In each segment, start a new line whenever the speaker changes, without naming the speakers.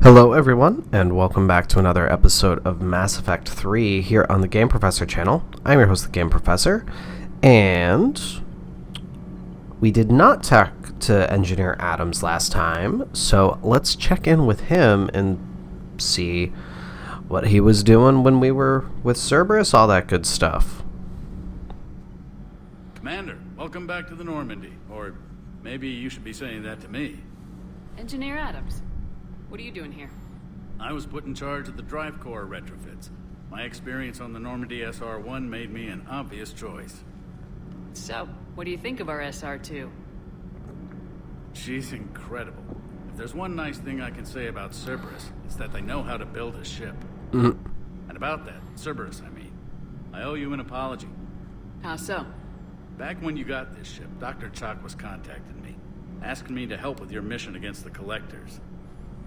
Hello everyone, and welcome back to another episode of Mass Effect 3 here on the Game Professor channel. I'm your host, the Game Professor, and we did not talk to Engineer Adams last time, so let's check in with him and see what he was doing when we were with Cerberus, all that good stuff.
Commander, welcome back to the Normandy, or maybe you should be saying that to me.
Engineer Adams. What are you doing here?
I was put in charge of the drive core retrofits. My experience on the Normandy SR-1 made me an obvious choice.
So, what do you think of our SR-2?
She's incredible. If there's one nice thing I can say about Cerberus, it's that they know how to build a ship. And about that, Cerberus, I owe you an apology.
How so?
Back when you got this ship, Dr. Chalk was contacting me, asking me to help with your mission against the Collectors.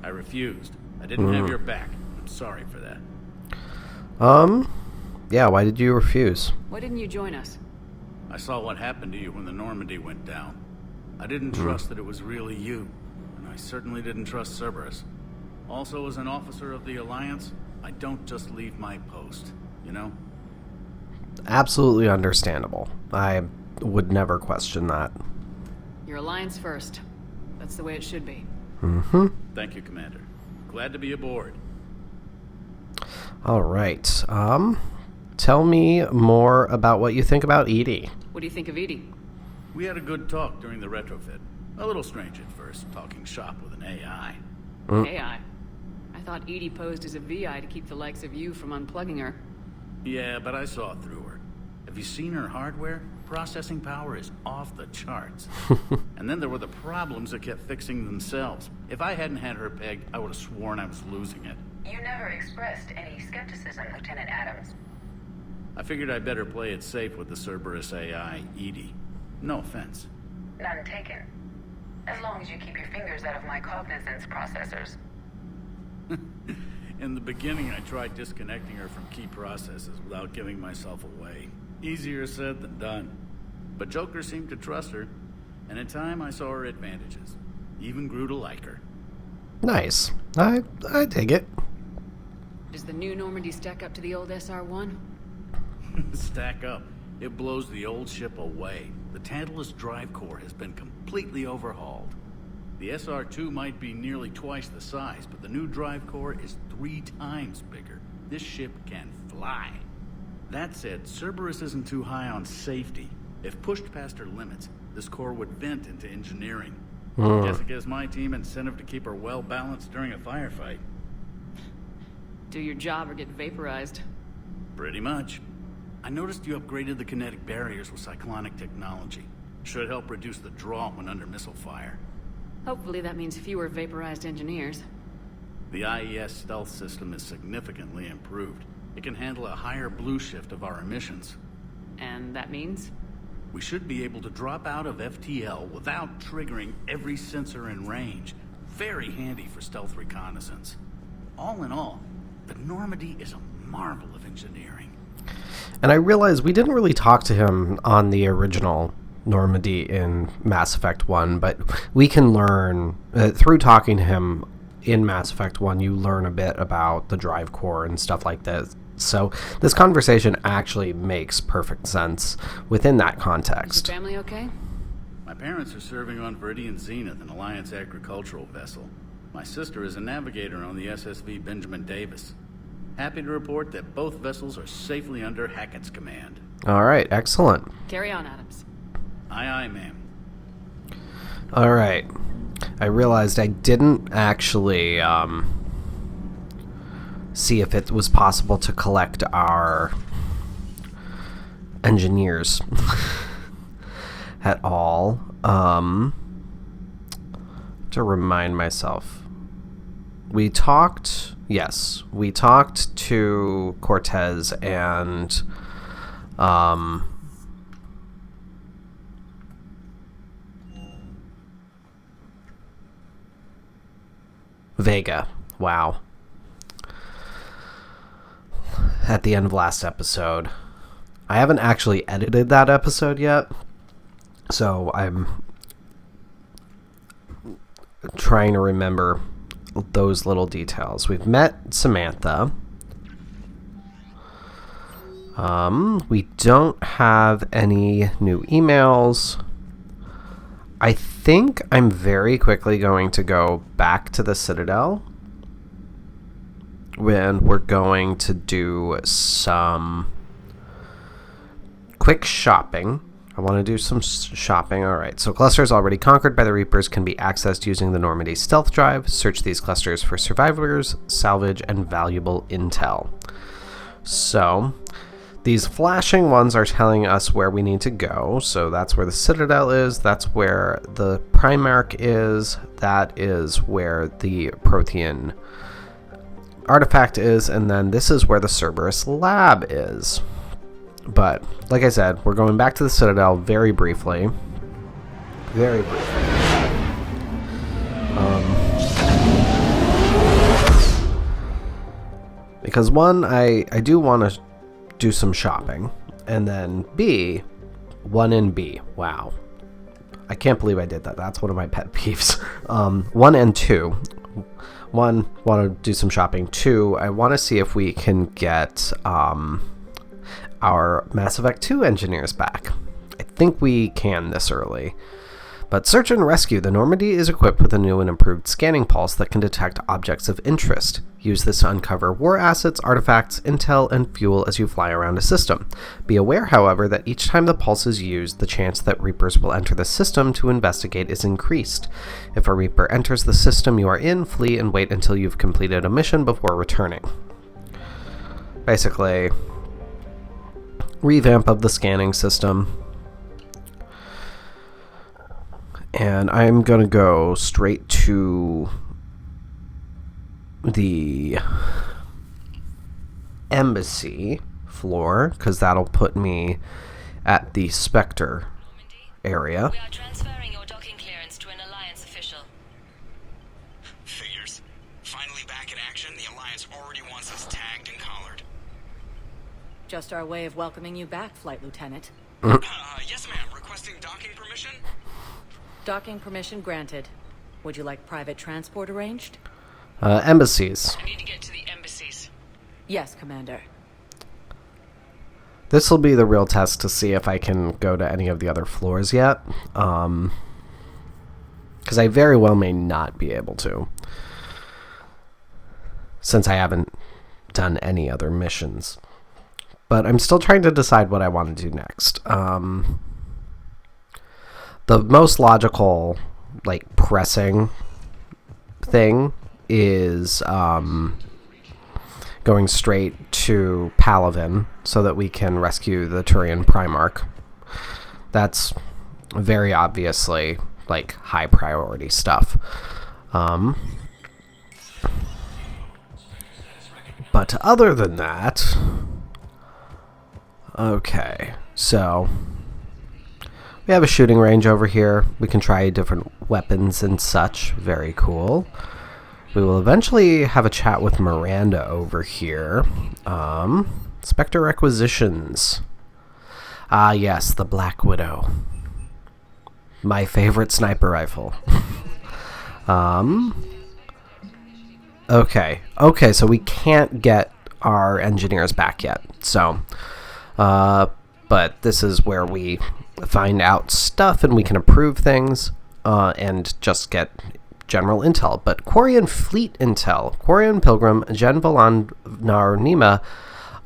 I refused. I didn't have your back. I'm sorry for that.
Yeah, why did you refuse?
Why didn't you join us?
I saw what happened to you when the Normandy went down. I didn't trust that it was really you, and I certainly didn't trust Cerberus. Also, as an officer of the Alliance, I don't just leave my post, you know?
Absolutely understandable. I would never question that.
Your Alliance first. That's the way it should be.
Thank you, Commander. Glad to be aboard.
All right. Tell me more about what you think about Edie.
What do you think of Edie?
We had a good talk during the retrofit. A little strange at first, talking shop with an AI.
AI. I thought Edie posed as a VI to keep the likes of you from unplugging her.
Yeah, but I saw through her. Have you seen her hardware? Processing power is off the charts. And then there were the problems that kept fixing themselves. If I hadn't had her pegged, I would have sworn I was losing it.
You never expressed any skepticism, Lieutenant Adams.
I figured I'd better play it safe with the Cerberus AI, Edie. No offense.
None taken. As long as you keep your fingers out of my cognizance processors.
In the beginning, I tried disconnecting her from key processes without giving myself away. Easier said than done. But Joker seemed to trust her, and in time I saw her advantages. Even grew to like her.
Nice. I dig it.
Does the new Normandy stack up to the old SR-1?
Stack up. It blows the old ship away. The Tantalus drive core has been completely overhauled. The SR-2 might be nearly twice the size, but the new drive core is 3 times bigger. This ship can fly. That said, Cerberus isn't too high on safety. If pushed past her limits, this core would vent into engineering. Guess it gives my team incentive to keep her well balanced during a firefight.
Do your job or get vaporized.
Pretty much. I noticed you upgraded the kinetic barriers with cyclonic technology. Should help reduce the draw when under missile fire.
Hopefully that means fewer vaporized engineers.
The IES stealth system is significantly improved. It can handle a higher blue shift of our emissions.
And that means?
We should be able to drop out of FTL without triggering every sensor in range. Very handy for stealth reconnaissance. All in all, the Normandy is a marvel of engineering.
And I realized we didn't really talk to him on the original Normandy in Mass Effect 1, but we can learn, through talking to him in Mass Effect 1, you learn a bit about the drive core and stuff like that. So this conversation actually makes perfect sense within that context.
Is your family okay?
My parents are serving on Viridian Zenith, an Alliance agricultural vessel. My sister is a navigator on the SSV Benjamin Davis. Happy to report that both vessels are safely under Hackett's command.
All right, excellent.
Carry on, Adams.
Aye, aye, ma'am.
All right. I realized I didn't actually see if it was possible to collect our engineers at all. To remind myself. We talked to Cortez and Vega. Wow. At the end of last episode. I haven't actually edited that episode yet, so I'm trying to remember those little details. We've met Samantha. We don't have any new emails. I think I'm very quickly going to go back to the Citadel when we're going to do some quick shopping. I want to do some shopping. Alright, so clusters already conquered by the Reapers can be accessed using the Normandy stealth drive. Search these clusters for survivors, salvage, and valuable intel. So, these flashing ones are telling us where we need to go. So that's where the Citadel is, that's where the Primarch is, that is where the Prothean artifact is, and then this is where the Cerberus lab is. But, like I said, we're going back to the Citadel very briefly. Very briefly. Because one, I do want to do some shopping. And then B, 1 and B. Wow. I can't believe I did that. That's one of my pet peeves. 1 and 2. 1, want to do some shopping. 2, I want to see if we can get our Mass Effect 2 engineers back. I think we can this early. But search and rescue. The Normandy is equipped with a new and improved scanning pulse that can detect objects of interest. Use this to uncover war assets, artifacts, intel, and fuel as you fly around a system. Be aware, however, that each time the pulse is used, the chance that Reapers will enter the system to investigate is increased. If a Reaper enters the system you are in, flee and wait until you've completed a mission before returning. Basically, revamp of the scanning system. And I'm going to go straight to the embassy floor, because that'll put me at the Spectre area.
We are transferring your docking clearance to an Alliance official.
Figures. Finally back in action, the Alliance already wants us tagged and collared.
Just our way of welcoming you back, Flight Lieutenant.
Yes, ma'am. Requesting docking permission?
Docking permission granted. Would you like private transport arranged?
Embassies.
I need to get to the embassies.
Yes, Commander.
This will be the real test to see if I can go to any of the other floors yet. Because I very well may not be able to. Since I haven't done any other missions. But I'm still trying to decide what I want to do next. The most logical, like, pressing thing is going straight to Palaven so that we can rescue the Turian Primarch. That's very obviously, like, high priority stuff. But other than that... Okay, so... we have a shooting range over here. We can try different weapons and such. Very cool. We will eventually have a chat with Miranda over here. Spectre requisitions. Ah, yes, the Black Widow. My favorite sniper rifle. Okay, so we can't get our engineers back yet. So, but this is where we find out stuff and we can approve things and just get general intel. But Quarian fleet intel. Quarian Pilgrim Jen Volan Nima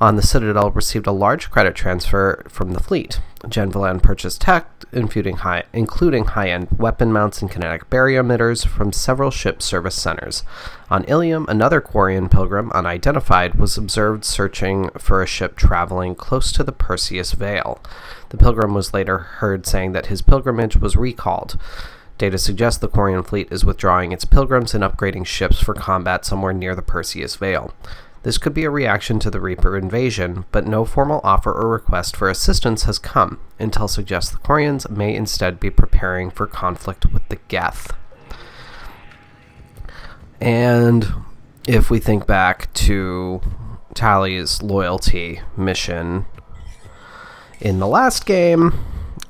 on the Citadel received a large credit transfer from the fleet. Jen Volan purchased tech, including high-end weapon mounts and kinetic barrier emitters from several ship service centers. On Ilium, another Quarian Pilgrim, unidentified, was observed searching for a ship traveling close to the Perseus Vale. The Pilgrim was later heard saying that his pilgrimage was recalled. Data suggests the Quarian fleet is withdrawing its pilgrims and upgrading ships for combat somewhere near the Perseus Vale. This could be a reaction to the Reaper invasion, but no formal offer or request for assistance has come. Intel suggests the Quarians may instead be preparing for conflict with the Geth. And if we think back to Tali's loyalty mission in the last game,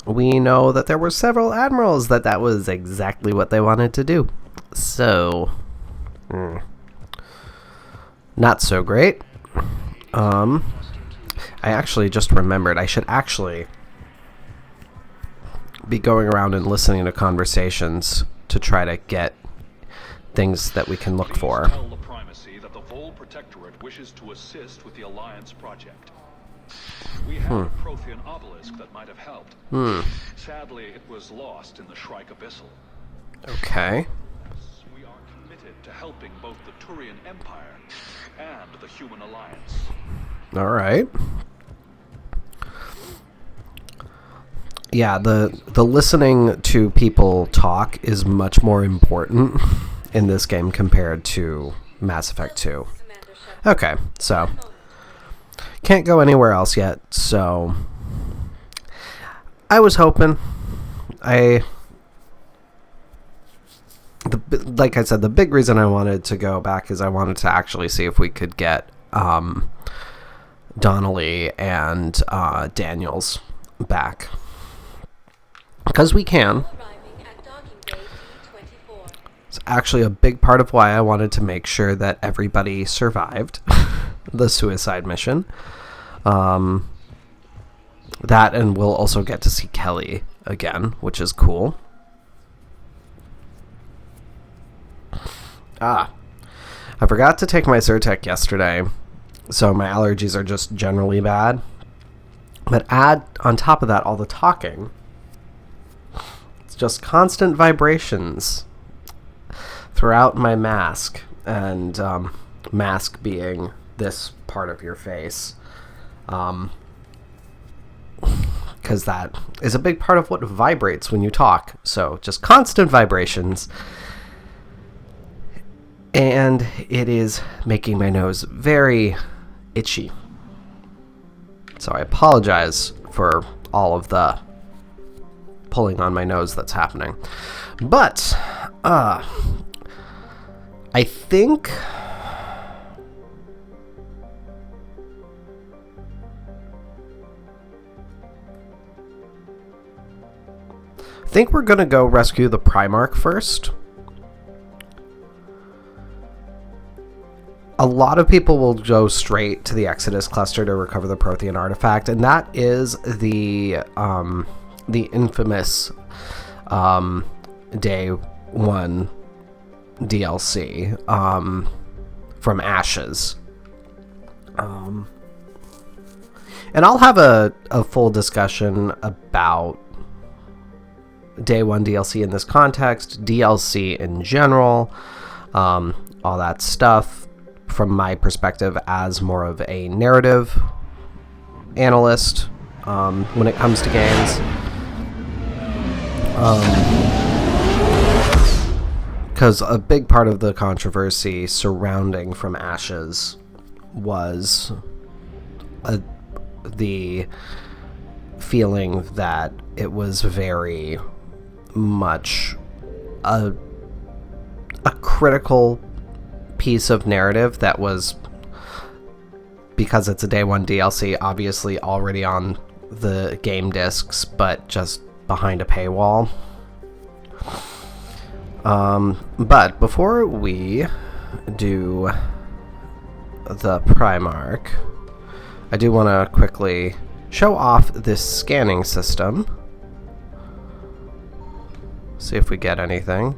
we know that there were several admirals that was exactly what they wanted to do. So, Not so great. I actually just remembered I should actually be going around and listening to conversations to try to get things that we can look for.
Tell the Primacy that the Vol Protectorate wishes to assist with the Alliance project. We had a Prothean obelisk that might have helped. Sadly, it was lost in the Shrike Abyssal.
Okay.
We are committed to helping both the Turian Empire and the Human Alliance.
All right. Yeah, the listening to people talk is much more important in this game compared to Mass Effect 2. Okay, so can't go anywhere else yet, so I was hoping like I said, the big reason I wanted to go back is I wanted to actually see if we could get Donnelly and Daniels back. Because we can. It's actually a big part of why I wanted to make sure that everybody survived the suicide mission. That, and we'll also get to see Kelly again, which is cool. I forgot to take my Zyrtec yesterday, so my allergies are just generally bad. But add on top of that all the talking. It's just constant vibrations throughout my mask, and mask being this part of your face. Because that is a big part of what vibrates when you talk. So just constant vibrations. And it is making my nose very itchy. So I apologize for all of the pulling on my nose that's happening. But, I think we're going to go rescue the Primarch first. A lot of people will go straight to the Exodus cluster to recover the Prothean artifact, and that is the infamous Day 1 DLC from Ashes. And I'll have a full discussion about Day 1 DLC in this context, DLC in general, all that stuff from my perspective as more of a narrative analyst when it comes to games. Because a big part of the controversy surrounding From Ashes was the feeling that it was very much a critical piece of narrative that was, because it's a Day 1 DLC, obviously already on the game discs, but just behind a paywall. But before we do the Primarch, I do want to quickly show off this scanning system. See if we get anything.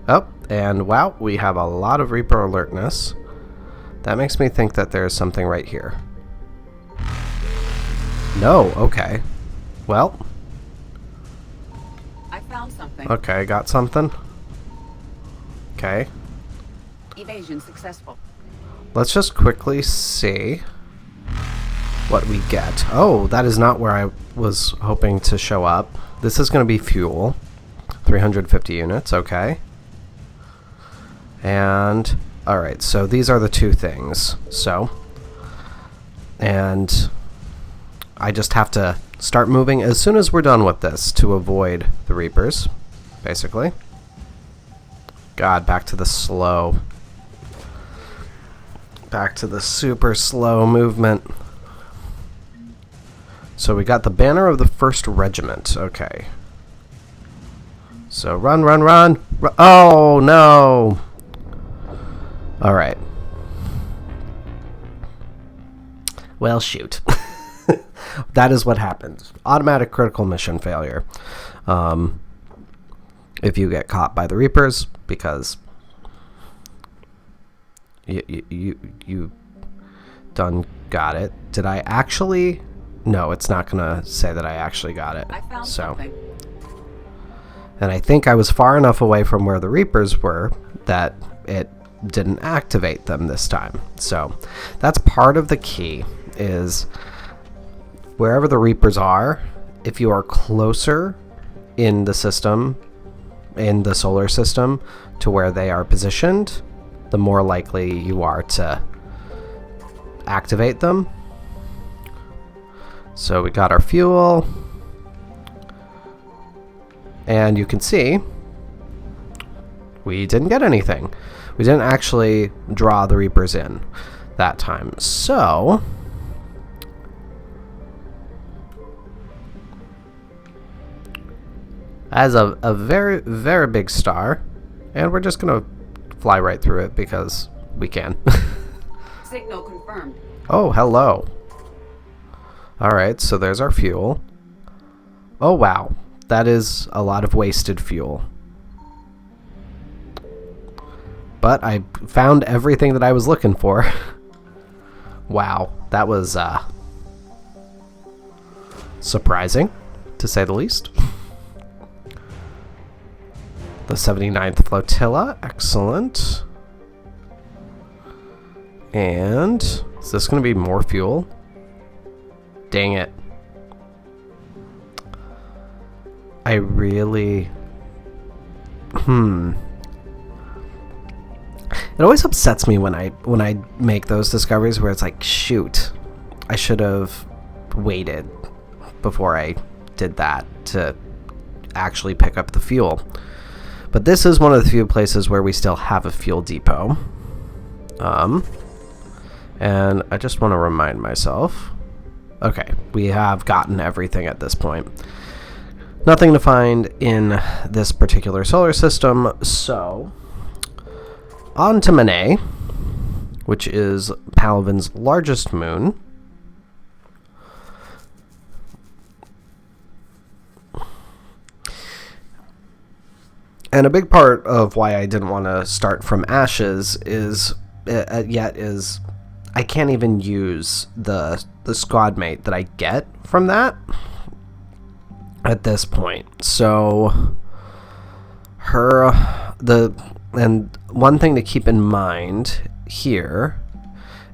Oh, and wow, we have a lot of Reaper alertness. That makes me think that there's something right here. No, okay. Well.
I found something.
Okay, got something. Okay.
Evasion successful.
Let's just quickly see what we get. Oh, that is not where I was hoping to show up. This is going to be fuel. 350 units, okay. And, alright, so these are the two things. So, and I just have to start moving as soon as we're done with this to avoid the Reapers, basically. God, back to the slow. Back to the super slow movement. So we got the banner of the 1st Regiment, okay. So run, run, run! Oh, no! Alright. Well, shoot. That is what happens. Automatic critical mission failure. If you get caught by the Reapers, because you done got it. Did I actually? No, it's not gonna say that I actually got it.
I found something.
And I think I was far enough away from where the Reapers were that it didn't activate them this time. So that's part of the key, is wherever the Reapers are, if you are closer in the system, in the solar system, to where they are positioned, the more likely you are to activate them. So we got our fuel, and you can see we didn't get anything. We didn't actually draw the Reapers in that time. So as a very, very big star, and we're just gonna fly right through it because we can.
Signal confirmed.
Oh, hello. Alright, so there's our fuel. Oh, wow. That is a lot of wasted fuel. But I found everything that I was looking for. Wow, that was surprising, to say the least. The 79th Flotilla, excellent. And is this going to be more fuel? Dang it. I really... It always upsets me when I make those discoveries where it's like, shoot, I should have waited before I did that to actually pick up the fuel. But this is one of the few places where we still have a fuel depot. And I just want to remind myself. Okay, we have gotten everything at this point. Nothing to find in this particular solar system, so on to Menae, which is Palaven's largest moon. And a big part of why I didn't want to start from Ashes is I can't even use the squad mate that I get from that at this point. So and one thing to keep in mind here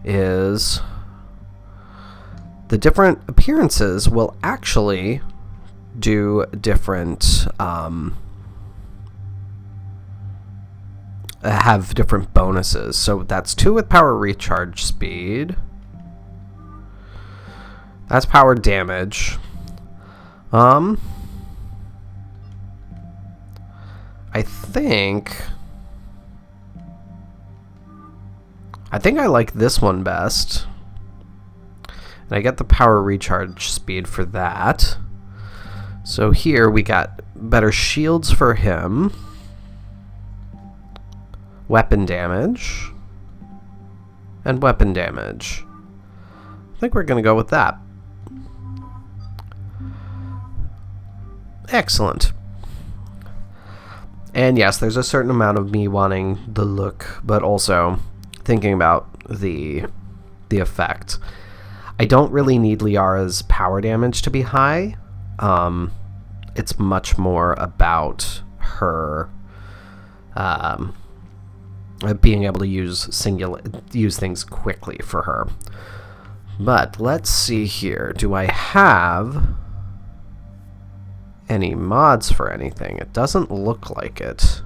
is the different appearances will actually do different have different bonuses. So that's 2 with power recharge speed. That's power damage. I think I like this one best. And I get the power recharge speed for that. So here we got better shields for him. Weapon damage. And weapon damage. I think we're going to go with that. Excellent. And yes, there's a certain amount of me wanting the look, but also thinking about the effect. I don't really need Liara's power damage to be high. It's much more about her being able to use things quickly for her. But let's see here. Do I have any mods for anything? It doesn't look like it.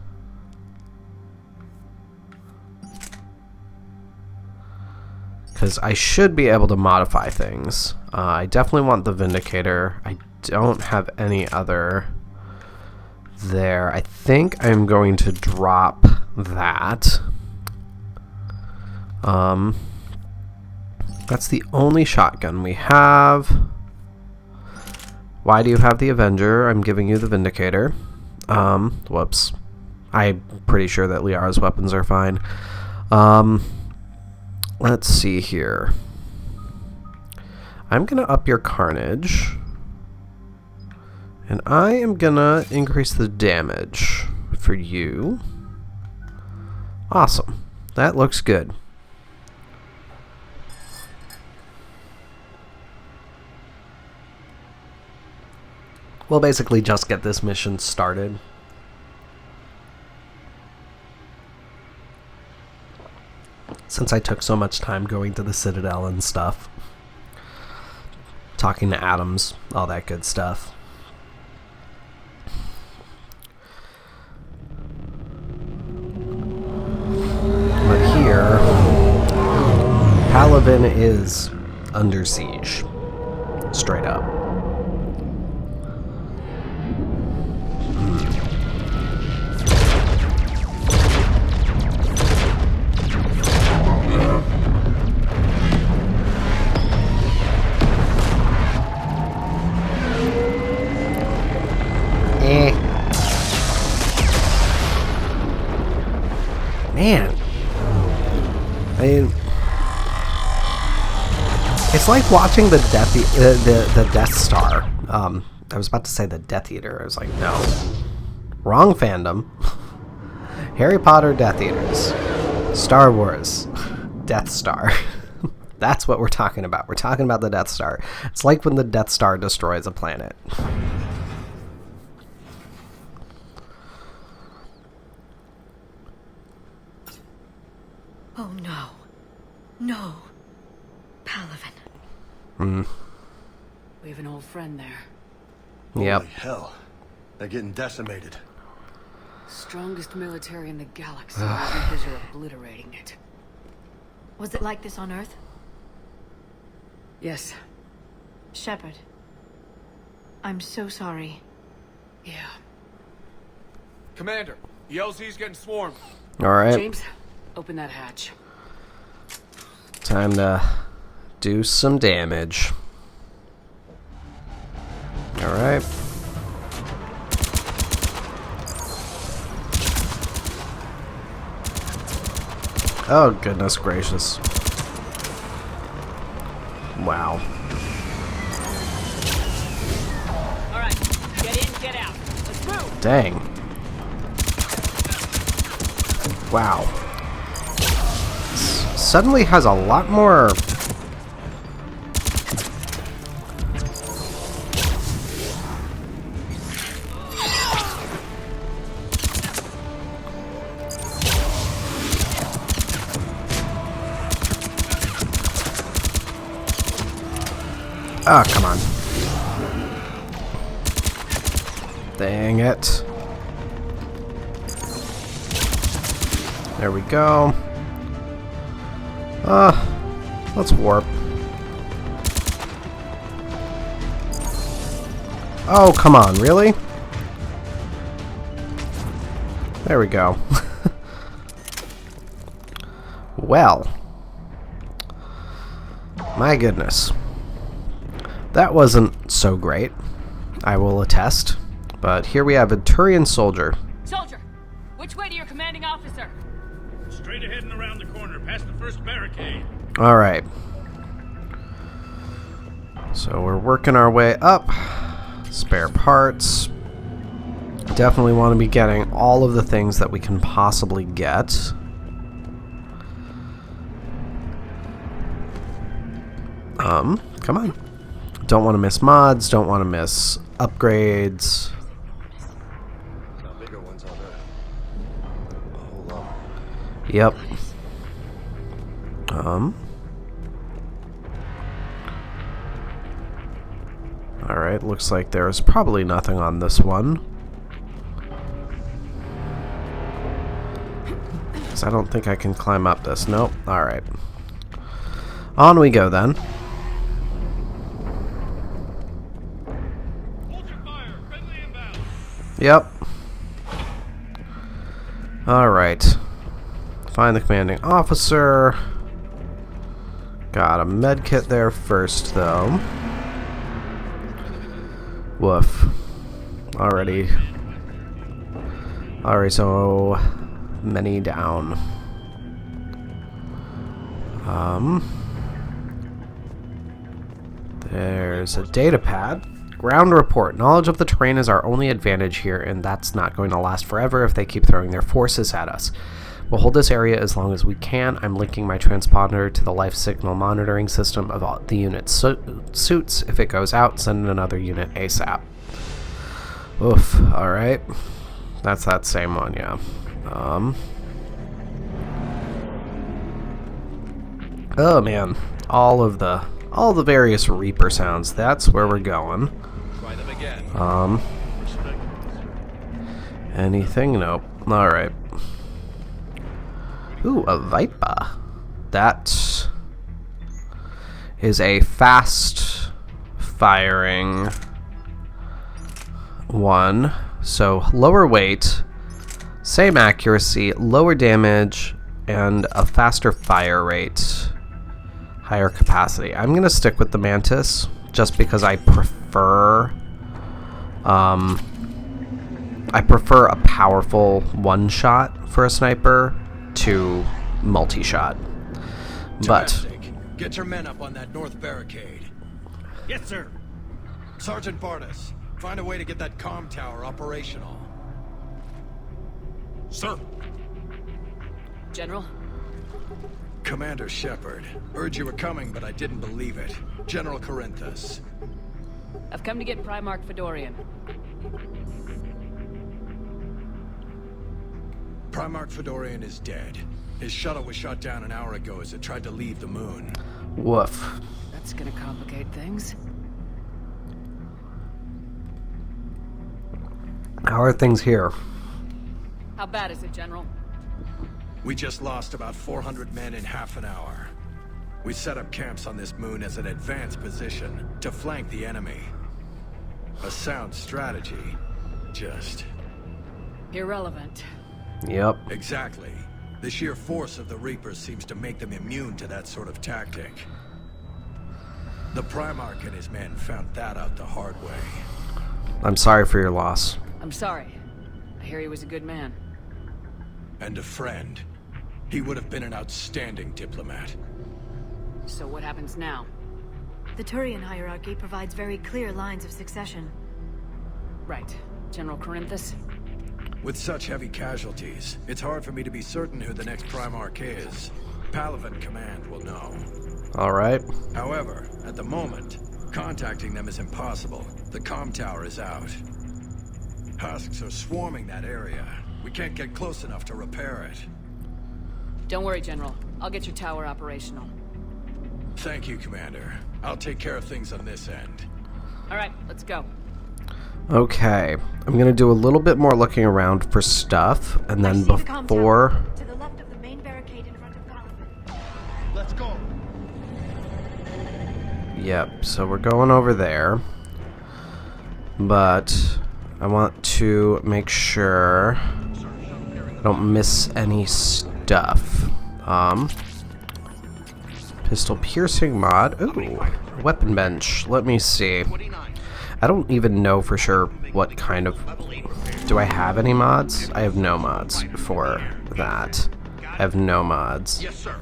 Because I should be able to modify things. I definitely want the Vindicator. I don't have any other there. I think I'm going to drop that. That's the only shotgun we have. Why do you have the Avenger? I'm giving you the Vindicator. Whoops. I'm pretty sure that Liara's weapons are fine. Let's see here. I'm gonna up your carnage. And I am gonna increase the damage for you. Awesome. That looks good. We'll basically just get this mission started. Since I took so much time going to the Citadel and stuff. Talking to Adams, all that good stuff. But here, Palaven is under siege. Straight up. Man, I mean, it's like watching the Death Star. I was about to say the Death Eater. I was like, no, wrong fandom. Harry Potter Death Eaters, Star Wars, Death Star. That's what we're talking about. We're talking about the Death Star. It's like when the Death Star destroys a planet.
Oh no. No. Palaven.
We have an old friend there.
Yep.
Holy hell. They're getting decimated.
Strongest military in the galaxy. Because you're obliterating it.
Was it like this on Earth?
Yes.
Shepard. I'm so sorry.
Yeah.
Commander, the LZ's getting swarmed.
Alright.
James, open that hatch.
Time to do some damage. Alright. Oh, goodness gracious. Wow.
Alright, get in, get out. Let's move!
Dang. Wow. Suddenly has a lot more... Oh, come on. Dang it. There we go. Let's warp. Oh, come on, really? There we go. Well. My goodness. That wasn't so great, I will attest. But here we have a Turian soldier.
Soldier, which way to your commanding officer?
Straight ahead and around the corner, past the first barricade.
Alright. So we're working our way up. Spare parts. Definitely want to be getting all of the things that we can possibly get. Come on. Don't want to miss mods, don't want to miss upgrades.
Got bigger ones on there. A whole lot.
Yep. Alright, looks like there's probably nothing on this one. Because I don't think I can climb up this. Nope. Alright. On we go then. Yep. Alright. Find the commanding officer. Got a med kit there first, though. Woof. Already so many down. There's a data pad. Ground report. Knowledge of the terrain is our only advantage here, and that's not going to last forever if they keep throwing their forces at us. We'll hold this area as long as we can. I'm linking my transponder to the life signal monitoring system of all the unit's suits. If it goes out, send another unit ASAP. Oof. Alright. That's that same one, yeah. Oh man. All the various Reaper sounds. That's where we're going.
Try them again.
Anything? Nope. Alright. Ooh, a Viper. That is a fast firing one. So lower weight, same accuracy, lower damage, and a faster fire rate. Higher capacity. I'm going to stick with the Mantis just because I prefer a powerful one-shot for a sniper to multi-shot. But
get your men up on that north barricade.
Yes, sir.
Sergeant Bartis, find a way to get that comm tower operational.
Sir.
General?
Commander Shepard, heard you were coming, but I didn't believe it. General Corinthus.
I've come to get Primarch Fedorian.
Primarch Fedorian is dead. His shuttle was shot down an hour ago as it tried to leave the moon.
woof.
That's gonna complicate things.
How are things here?
How bad is it, General?
We just lost about 400 men in half an hour. We set up camps on this moon as an advanced position to flank the enemy. A sound strategy. Just...
irrelevant.
Yep.
Exactly. The sheer force of the Reapers seems to make them immune to that sort of tactic. The Primarch and his men found that out the hard way.
I'm sorry for your loss.
I'm sorry. I hear he was a good man.
And a friend. He would have been an outstanding diplomat.
So what happens now?
The Turian hierarchy provides very clear lines of succession.
Right. General Corinthus?
With such heavy casualties, it's hard for me to be certain who the next Primarch is. Palaven Command will know.
Alright.
However, at the moment, contacting them is impossible. The comm tower is out. Husks are swarming that area. We can't get close enough to repair it.
Don't worry, General. I'll get your tower operational.
Thank you, Commander. I'll take care of things on this end.
Alright, let's go.
Okay. I'm gonna do a little bit more looking around for stuff, and then before...
To the left of the main barricade in front of Palaven.
Let's go!
Yep, so we're going over there. But I want to make sure I don't miss any stuff. Pistol piercing mod. Ooh, weapon bench. Let me see. I don't even know for sure what kind of... Do I have any mods? I have no mods for that. I have no mods.
Yes, sir.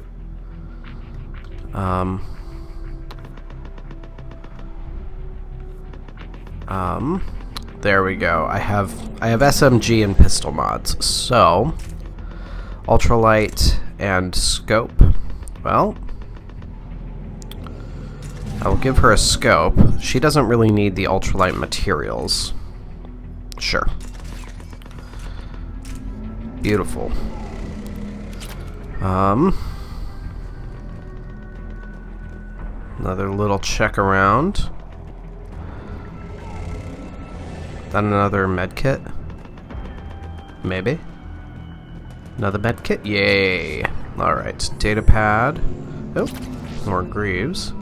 There we go. I have SMG and pistol mods. So, ultralight and scope. Well, I'll give her a scope. She doesn't really need the ultralight materials. Sure. Beautiful. Another little check around. Then another med kit? Maybe? Another med kit? Yay! Alright, data pad. Oh, more Greaves.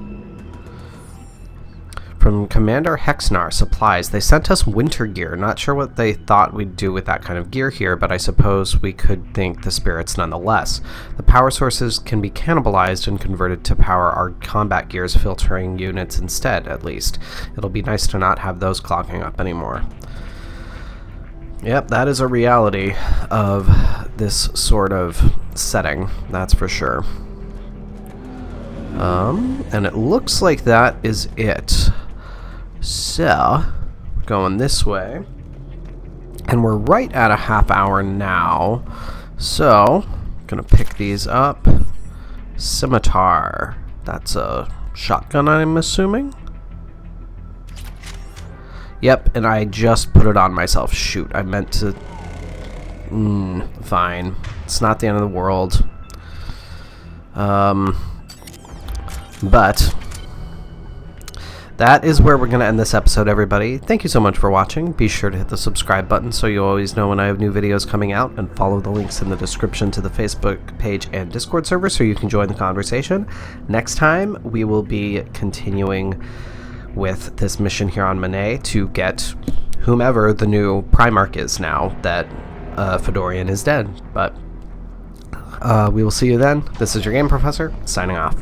From Commander Hexnar Supplies. They sent us winter gear. Not sure what they thought we'd do with that kind of gear here, but I suppose we could thank the spirits nonetheless. The power sources can be cannibalized and converted to power our combat gear's filtering units instead, at least. It'll be nice to not have those clogging up anymore. Yep, that is a reality of this sort of setting, that's for sure. And it looks like that is it. So, going this way. And we're right at a half hour now. So, gonna pick these up. Scimitar. That's a shotgun, I'm assuming. Yep, and I just put it on myself. Shoot, I meant to... fine. It's not the end of the world. But that is where we're going to end this episode, everybody. Thank you so much for watching. Be sure to hit the subscribe button so you always know when I have new videos coming out, and follow the links in the description to the Facebook page and Discord server so you can join the conversation. Next time, we will be continuing with this mission here on Menae to get whomever the new Primarch is now that Fedorian is dead. But we will see you then. This is your Game Professor, signing off.